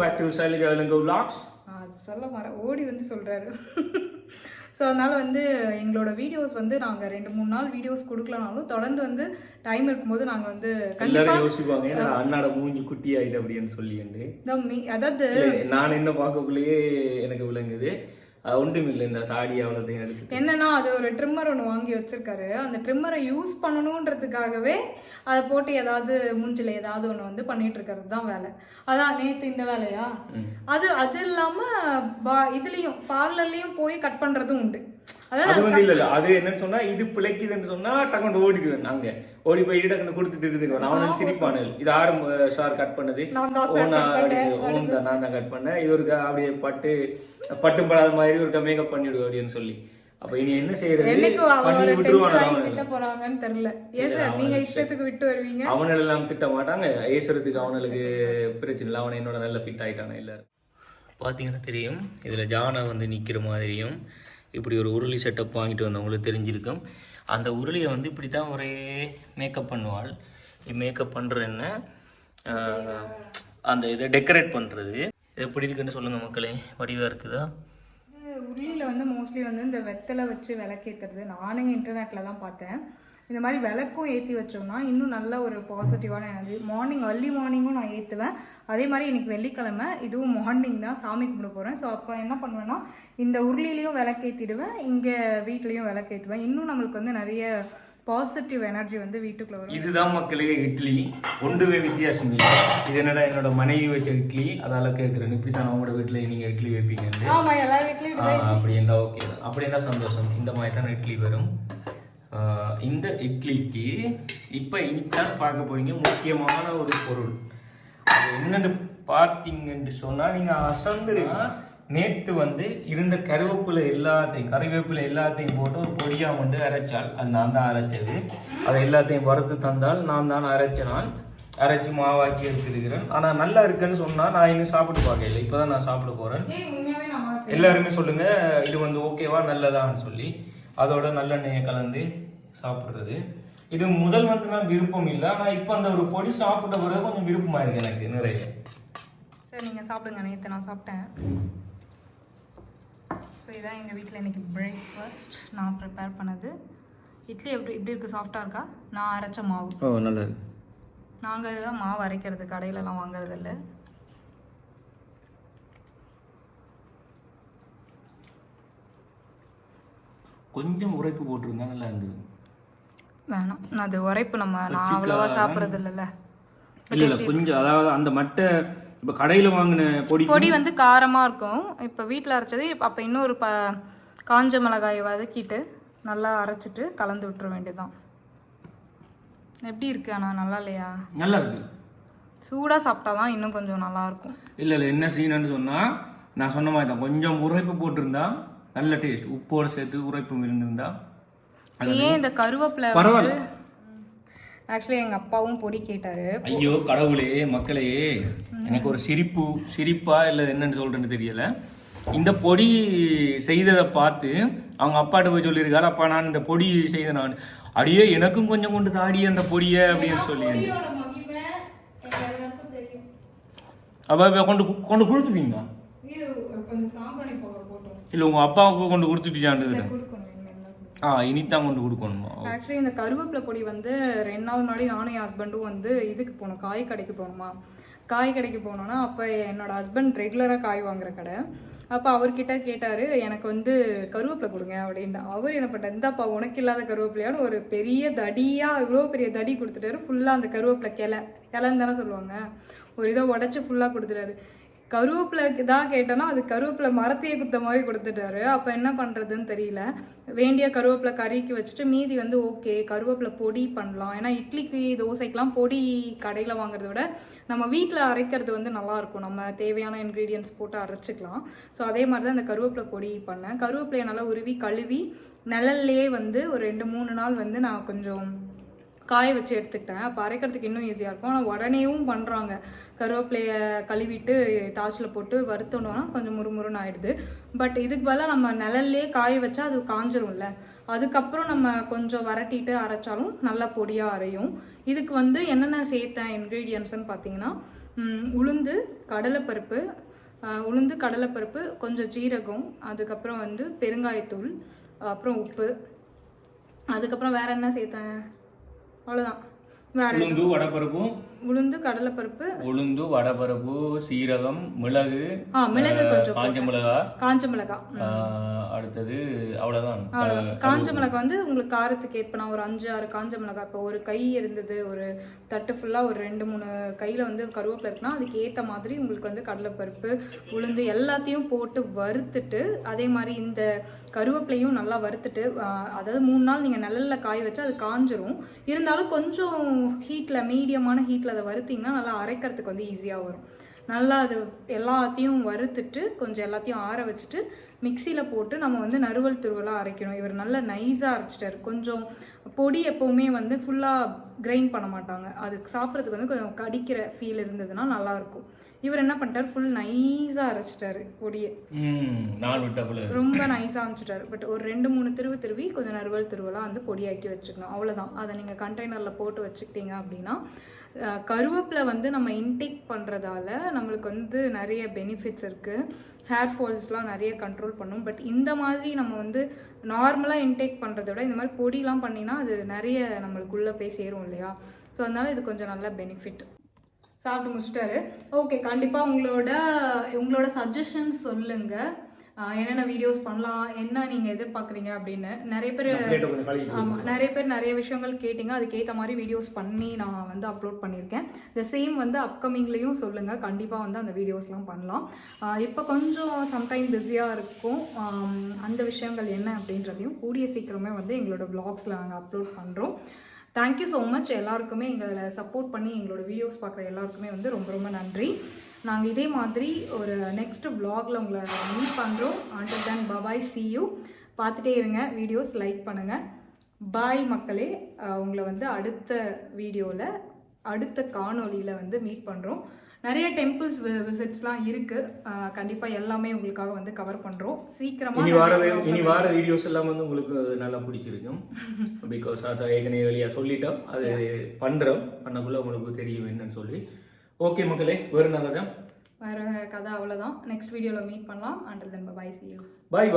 Back to Sailaja Ilango vlogs. அது சொல்ல மாறேன், ஓடி வந்து சொல்றாரு. ஸோ அதனால வந்து எங்களோட வீடியோஸ் வந்து நாங்கள் 2-3 நாள் வீடியோஸ் கொடுக்கலனாலும் தொடர்ந்து வந்து டைம் இருக்கும்போது நாங்கள் வந்து எல்லாரும் யோசிப்பாங்க ஏன்னா அண்ணாட மூஞ்சி குட்டி ஆயிட்டு அப்படின்னு சொல்லி அதாவது நான் என்ன பார்க்கக்குள்ளேயே எனக்கு விளங்குது. ஒன்றும் இல்லை, இந்த தாடி அவ்வளோதையும் எடுத்து என்னன்னா அது ஒரு ட்ரிம்மர் ஒன்று வாங்கி வச்சிருக்காரு. அந்த ட்ரிம்மரை யூஸ் பண்ணணுன்றதுக்காகவே அதை போட்டு ஏதாவது மூஞ்சில ஏதாவது ஒன்று வந்து பண்ணிட்டு இருக்கிறது தான் வேலை. அதான் நேற்று இந்த வேலையா, அது இல்லாம இதுலயும் பார்லர்லயும் போய் கட் பண்றதும் உண்டு. அது வந்து இல்ல அது என்னன்னு சொன்னா இது பிழைக்குதுன்னு சொன்னா டக்குனு ஓடிடுவேன். அங்க ஓடி போயிட்டு டக்குனு கொடுத்துட்டு இருந்துருவேன். அவனுக்கு சிரிப்பானு இது ஆறு சார் கட் பண்ணது நான் தான் கட் பண்ணேன். இது ஒரு அப்படியே பட்டும் படாத மாதிரி ஒரு மேக்கப் பண்ணிவிடுவோம் அப்படின்னு சொல்லி. அப்ப இனி என்ன செய்யறது, பண்ணி விட்டுருவான் போறாங்கன்னு தெரியல. நீங்க இஷ்டத்துக்கு விட்டு வருவீங்க, அவனெல்லாம் திட்ட மாட்டாங்க. ஏசுறதுக்கு அவனுக்கு பிரச்சனை இல்லை. அவன் என்னோட நல்ல ஃபிட் ஆயிட்டான. இல்ல பாத்தீங்கன்னா தெரியும், இதுல ஜானை வந்து நிக்கிற மாதிரியும் இப்படி ஒரு உருளி செட்டப் வாங்கிட்டு வந்தவங்களுக்கு தெரிஞ்சிருக்கும். அந்த உருளியை வந்து இப்படி தான் ஒரே மேக்கப் பண்ணுவாள். மேக்கப் பண்ணுற என்ன அந்த இதை டெக்கரேட் பண்ணுறது எப்படி இருக்குன்னு சொல்லுங்கள் மக்களே. வடிவாக இருக்குதா? உருளியில் வந்து மோஸ்ட்லி வந்து இந்த வெத்தலை வச்சு விளக்கேற்றுறது நானே இன்டர்நெட்டில் தான் பார்த்தேன். இந்த மாதிரி விளக்கும் ஏற்றி வச்சோம்னா இன்னும் நல்ல ஒரு பாசிட்டிவான எனர்ஜி. ஏர்லி மார்னிங்கும் நான் ஏற்றுவேன். அதே மாதிரி இன்னைக்கு வெள்ளிக்கிழமை, இதுவும் மார்னிங் தான் சாமி கும்பிட போகிறேன். ஸோ அப்போ என்ன பண்ணுவேன்னா இந்த உருளிலையும் விளக்கேற்றிடுவேன், இங்கே வீட்லேயும் விளக்கேற்றுவேன். இன்னும் நம்மளுக்கு வந்து நிறைய பாசிட்டிவ் எனர்ஜி வந்து வீட்டுக்குள்ள வரும். இதுதான் மக்களே இட்லி, ஒன்றுமே வித்தியாசம் இல்லை. இது என்னடா என்னோட மனைவி வச்ச இட்லி, அதால கேட்குறேன் இப்படி தான் அவங்களோட வீட்டில் நீங்கள் இட்லி வைப்பீங்க. ஆமாம், எல்லா வீட்லேயும் அப்படின்னா ஓகே, அப்படின்னா சந்தோஷம். இந்த மாதிரி தான் இட்லி வரும். இந்த இட்லிக்கு இப்போ இனித்தான் பார்க்க போறீங்க முக்கியமான ஒரு பொருள். அது என்னன்னு பார்த்தீங்கன்னு சொன்னால் நீங்கள் அசந்துடுங்க. நேற்று வந்து இருந்த கருவேப்பிலை எல்லாத்தையும் போட்டு ஒரு பொடியாக வந்து அரைச்சாள். அது நான் தான் அரைச்சது. அதை எல்லாத்தையும் வறுத்து தந்தால் நான் தான் அரைச்சி மாவாக்கி எடுத்துருக்கிறேன். ஆனால் நல்லா இருக்குன்னு சொன்னால் நான் இன்னும் சாப்பிட்டு பார்க்கல. இப்போ தான் நான் சாப்பிட போகிறேன். எல்லாருமே சொல்லுங்கள் இது வந்து ஓகேவா நல்லதான்னு சொல்லி. அதோட நல்லெண்ணெயை கலந்து சாப்பிட்றது. இது முதல் வந்து நான் விருப்பம் இல்லை, ஆனால் இப்போ அந்த ஒரு பொடி சாப்பிட்ட பிறகு கொஞ்சம் விருப்பமாக இருக்கு எனக்கு நிறைய. சரி நீங்கள் சாப்பிடுங்க. நேற்று நான் சாப்பிட்டேன். ஸோ இதான் எங்கள் வீட்டில் இன்றைக்கி பிரேக்ஃபாஸ்ட் நான் ப்ரிப்பேர் பண்ணது. இட்லி எப்படி இருக்குது, சாஃப்டாக இருக்கா? நான் அரைச்ச மாவு. ஓ நல்லா இருக்கு. நாங்கள் இதுதான் மாவு அரைக்கிறது, கடையிலலாம் வாங்குறது இல்லை. கொஞ்சம் உரைப்பு போட்டிருந்தா நல்லா இருந்தது. வேணாம், அது உரைப்பு நான் அவ்வளோவா சாப்பிட்றது இல்லைல்ல. இல்லை கொஞ்சம், அதாவது அந்த மட்டை இப்போ கடையில் வாங்கின பொடி வந்து காரமாக இருக்கும். இப்போ வீட்டில் அரைச்சது. அப்போ இன்னொரு காஞ்ச மிளகாயை வதக்கிட்டு நல்லா அரைச்சிட்டு கலந்து விட்டுற வேண்டியதுதான். எப்படி இருக்கு? ஆனால் நல்லா இல்லையா? நல்லா இருக்கு. சூடாக சாப்பிட்டா தான் இன்னும் கொஞ்சம் நல்லா இருக்கும். இல்லை என்ன சீனன்னு சொன்னால் நான் சொன்ன மாதிரி தான் கொஞ்சம் உரைப்பு போட்டிருந்தா நல்ல டேஸ்ட். உப்போடு சேர்த்து உரைப்பும் இருந்திருந்தா. ஏன் இந்த கருவேப்பிலை பரவாயில்ல. ஆக்சுவலி எங்கள் அப்பாவும் பொடி கேட்டார். ஐயோ கடவுளே மக்களே, எனக்கு ஒரு சிரிப்பா இல்லை என்னன்னு சொல்றேன்னு தெரியல. இந்த பொடி செய்ததை பார்த்து அவங்க அப்பாட்ட போய் சொல்லியிருக்காரு, அப்பா நான் இந்த பொடி செய்த நான் அடியே எனக்கும் கொஞ்சம் கொண்டு தாடி அந்த பொடியை அப்படின்னு சொல்லி அப்ப கொண்டு கொடுத்துட்டீங்களா? இல்லை உங்க அப்பாவுக்கு கொண்டு கொடுத்துட்டீங்க. இனித்தான் கொண்டு கொடுக்கணுமா? ஆக்சுவலி இந்த கருவேப்பிலை பொடி வந்து 2 நாள் முன்னாடி நானும் என் ஹஸ்பண்டும் வந்து இதுக்கு போனோம், காய் கடைக்கு போகணுமா. காய் கடைக்கு போனோன்னா அப்போ என்னோட ஹஸ்பண்ட் ரெகுலராக காய் வாங்குற கடை. அப்போ அவர்கிட்ட கேட்டார், எனக்கு வந்து கருவேப்பிலை கொடுங்க அப்படின்னா. அவர் என்ன பண்ண, இந்தாப்பா உனக்கு இல்லாத கருவேப்பிலையான்னு ஒரு பெரிய தடியாக இவ்வளோ பெரிய தடி கொடுத்துட்டாரு. ஃபுல்லாக அந்த கருவேப்பிலை கிளைன்னு தானே சொல்லுவாங்க, ஒரு இதை உடச்சி ஃபுல்லாக கொடுத்துட்டாரு. கருவேப்பிலைக்கு தான் கேட்டோன்னா அது கருவேப்பிலை மரத்தையே குத்த மாதிரி கொடுத்துட்டாரு. அப்போ என்ன பண்ணுறதுன்னு தெரியல. வேண்டிய கருவேப்பிலை கறிக்கு வச்சுட்டு மீதி வந்து ஓகே கருவேப்பிலை பொடி பண்ணலாம். ஏன்னா இட்லிக்கு தோசைக்கெலாம் பொடி கடையில் வாங்குறத விட நம்ம வீட்டில் அரைக்கிறது வந்து நல்லாயிருக்கும். நம்ம தேவையான இன்க்ரீடியன்ட்ஸ் போட்டு அரைச்சிக்கலாம். ஸோ அதே மாதிரி தான் இந்த கருவேப்பிலை பொடி பண்ணேன். கருவேப்பிலையை நல்லா உருவி கழுவி நிழல்லையே வந்து ஒரு 2-3 நாள் வந்து நான் கொஞ்சம் காய வச்சு எடுத்துக்கிட்டேன். அப்போ அரைக்கிறதுக்கு இன்னும் ஈஸியாக இருக்கும். ஆனால் உடனேவும் பண்ணுறாங்க. கருவேப்பிலையை கழுவிட்டு தாச்சில் போட்டு வறுத்தோன்னா கொஞ்சம் முறுமுறுன்னு ஆயிடுது. பட் இதுக்கு பதிலாக நம்ம நிழல்லே காய வச்சா அது காஞ்சிரும்ல. அதுக்கப்புறம் நம்ம கொஞ்சம் வரட்டிட்டு அரைச்சாலும் நல்லா பொடியாக அரையும். இதுக்கு வந்து என்னென்ன சேர்த்தேன் இன்க்ரீடியன்ட்ஸ்னு பார்த்தீங்கன்னா உளுந்து கடலைப்பருப்பு, கொஞ்சம் ஜீரகம், அதுக்கப்புறம் வந்து பெருங்காயத்தூள், அப்புறம் உப்பு, அதுக்கப்புறம் வேற என்ன சேர்த்தேன், அவ்வளோதான். வேற உளுந்து கடலைப்பருப்பு, சீரகம், மிளகு, கொஞ்சம் காஞ்ச மிளகா, அடுத்தது அவ்வளவுதான். காஞ்ச மிளகா வந்து உங்களுக்கு காரத்துக்கு ஏற்ப நான் ஒரு 5-6 காஞ்ச மிளகா, இப்போ ஒரு கை இருந்தது, ஒரு தட்டு ஃபுல்லா ஒரு 2-3 கையில வந்து கருவேப்பிலை இருக்குன்னா அதுக்கு ஏத்த மாதிரி உங்களுக்கு வந்து கடலைப்பருப்பு, உளுந்து எல்லாத்தையும் போட்டு வறுத்துட்டு, அதே மாதிரி இந்த கருவேப்பிலையும் நல்லா வறுத்துட்டு, அதாவது 3 நாள் நீங்க நிழல்ல காய வச்சா அது காஞ்சிரும். இருந்தாலும் கொஞ்சம் மீடியமான ஹீட்ல அதை வறுத்தீங்கன்னா நல்லா அரைக்கிறதுக்கு வந்து ஈஸியா வரும். நல்லா அது எல்லாத்தையும் வறுத்துட்டு கொஞ்சம் எல்லாத்தையும் ஆற வச்சுட்டு மிக்சியில் போட்டு நம்ம வந்து நறுவல் துருவலாக அரைக்கணும். இவர் நல்லா நைஸாக அரைச்சிட்டாரு. கொஞ்சம் பொடி எப்போவுமே வந்து ஃபுல்லாக கிரைண்ட் பண்ண மாட்டாங்க, அதுக்கு சாப்பிட்றதுக்கு வந்து கொஞ்சம் கடிக்கிற ஃபீல் இருந்ததுன்னா நல்லாயிருக்கும். இவர் என்ன பண்ணிட்டார், ஃபுல் நைஸாக அரைச்சிட்டாரு பொடியை, ரொம்ப நைஸாக அரைச்சிட்டாரு. பட் ஒரு 2-3 திருவி கொஞ்சம் நறுவல் துருவலாக வந்து பொடியாக்கி வச்சுக்கணும், அவ்வளோதான். அதை நீங்கள் கண்டெய்னரில் போட்டு வச்சுக்கிட்டீங்க அப்படின்னா கருவேப்பிலை வந்து நம்ம இன்டேக் பண்ணுறதால நம்மளுக்கு வந்து நிறைய பெனிஃபிட்ஸ் இருக்குது. ஹேர் ஃபால்ஸ்லாம் நிறைய கண்ட்ரோல் பண்ணும். பட் இந்த மாதிரி நம்ம வந்து நார்மலாக இன்டேக் பண்ணுறத விட இந்த மாதிரி பொடிலாம் பண்ணினா அது நிறைய நம்மளுக்குள்ளே போய் சேரும் இல்லையா? ஸோ அதனால இது கொஞ்சம் நல்ல பெனிஃபிட். சாப்பிட்டு முடிச்சிட்டாரு. ஓகே, கண்டிப்பாக உங்களோட சஜஷன்ஸ் சொல்லுங்கள், என்னென்ன வீடியோஸ் பண்ணலாம், என்ன நீங்கள் எதிர்பார்க்குறீங்க அப்படின்னு. நிறைய பேர் நிறைய விஷயங்கள் கேட்டிங்க, அதுக்கேற்ற மாதிரி வீடியோஸ் பண்ணி நான் வந்து அப்லோட் பண்ணியிருக்கேன். த சேம் வந்து அப்கமிங்லேயும் சொல்லுங்கள், கண்டிப்பாக வந்து அந்த வீடியோஸ்லாம் பண்ணலாம். இப்போ கொஞ்சம் சம்டைம் பிஸியாக இருக்கும், அந்த விஷயங்கள் என்ன அப்படின்றதையும் கூடிய சீக்கிரமே வந்து எங்களோட வ்ளாக்ஸில் நாங்கள் அப்லோட் பண்ணுறோம். தேங்க்யூ ஸோ மச் எல்லாருக்குமே, எங்களை சப்போர்ட் பண்ணி எங்களோட வீடியோஸ் பார்க்குற எல்லாருக்குமே வந்து ரொம்ப ரொம்ப நன்றி. நாங்கள் இதே மாதிரி ஒரு நெக்ஸ்ட் vlogல உங்களை மீட் பண்ணுறோம். until then bye, see you. பார்த்துட்டே இருங்க, வீடியோஸ் லைக் பண்ணுங்கள். பாய் மக்களே, உங்களை வந்து அடுத்த வீடியோவில் அடுத்த காணொலியில் வந்து மீட் பண்ணுறோம். நிறைய டெம்பிள்ஸ் விசிட்ஸ்லாம் இருக்குது, கண்டிப்பாக எல்லாமே உங்களுக்காக வந்து கவர் பண்ணுறோம் சீக்கிரமாக. இனி வார வீடியோஸ் எல்லாம் வந்து உங்களுக்கு நல்லா பிடிச்சிருக்கும். பிகாஸ் அதை ஏற்கனவே வெளியாக சொல்லிட்டோம், அது பண்ணக்குள்ள உங்களுக்கு தெரியும் என்னன்னு சொல்லி. ஓகே மக்களே, வேறு கதை அவ்வளோதான். நெக்ஸ்ட் வீடியோவில் மீட் பண்ணலாம். until then bye, see you. Bye.